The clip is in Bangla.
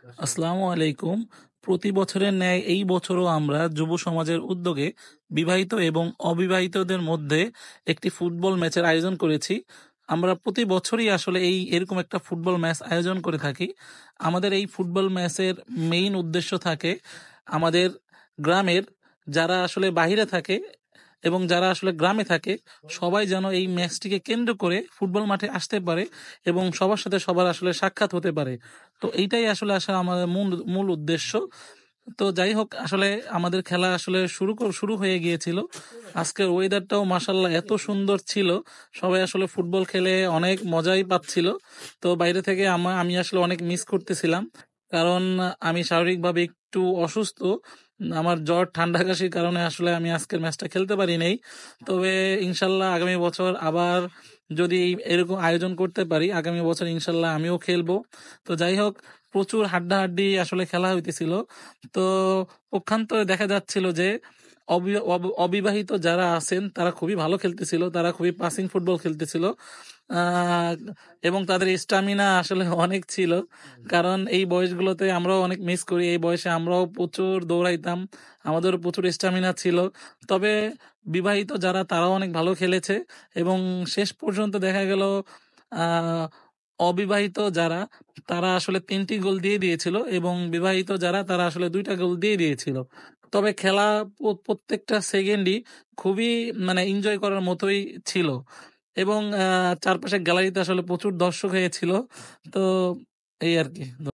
আসসালামু আলাইকুম। প্রতি বছরের ন্যায় এই বছরও আমরা যুব সমাজের উদ্যোগে বিবাহিত এবং অবিবাহিতদের মধ্যে একটি ফুটবল ম্যাচের আয়োজন করেছি। আমরা প্রতি বছরই আসলে এরকম একটা ফুটবল ম্যাচ আয়োজন করে থাকি। আমাদের এই ফুটবল ম্যাচের মেইন উদ্দেশ্য থাকে আমাদের গ্রামের যারা আসলে বাহিরে থাকে এবং যারা আসলে গ্রামে থাকে সবাই যেন এই ম্যাচটিকে কেন্দ্র করে ফুটবল মাঠে আসতে পারে এবং সবার সাথে সবার আসলে সাক্ষাৎ হতে পারে। তো এইটাই আসলে আসলে আমাদের মূল মূল উদ্দেশ্য। তো যাই হোক, আসলে আমাদের খেলা আসলে শুরু হয়ে গিয়েছিল। আজকের ওয়েদারটাও মাশাল্লাহ এত সুন্দর ছিল, সবাই আসলে ফুটবল খেলে অনেক মজাই পাচ্ছিল। তো বাইরে থেকে আমি আসলে অনেক মিস করতেছিলাম, কারণ আমি শারীরিকভাবে একটু অসুস্থ। আমার জ্বর ঠান্ডা কাশির কারণে আসলে আমি আজকের ম্যাচটা খেলতে পারি নাই। তবে ইনশাল্লাহ আগামী বছর আবার যদি এরকম আয়োজন করতে পারি, আগামী বছর ইনশাল্লাহ আমিও খেলবো। তো যাই হোক, প্রচুর হাড্ডাহাড্ডি আসলে খেলা হইতেছিল। তো পক্ষান্তরে দেখা যাচ্ছিল যে অবিবাহিত যারা আছেন তারা খুবই ভালো খেলতেছিল, তারা খুবই পাসিং ফুটবল খেলতেছিল। আহ, এবং তাদের স্টামিনা আসলে অনেক ছিল, কারণ এই বয়সগুলোতে আমরাও অনেক মিস করি। এই বয়সে আমরাও প্রচুর দৌড়াইতাম, আমাদেরও প্রচুর স্টামিনা ছিল। তবে বিবাহিত যারা তারাও অনেক ভালো খেলেছে এবং শেষ পর্যন্ত দেখা গেল আহ অবিবাহিত যারা তারা আসলে 3টি গোল দিয়ে দিয়েছিল এবং বিবাহিত যারা তারা আসলে 2টা গোল দিয়ে দিয়েছিল। তবে খেলা প্রত্যেকটা সেকেন্ডই খুবই মানে এনজয় করার মতোই ছিল এবং চারপাশে গ্যালারিতে আসলে প্রচুর দর্শক হয়েছিল। তো এই আর কি।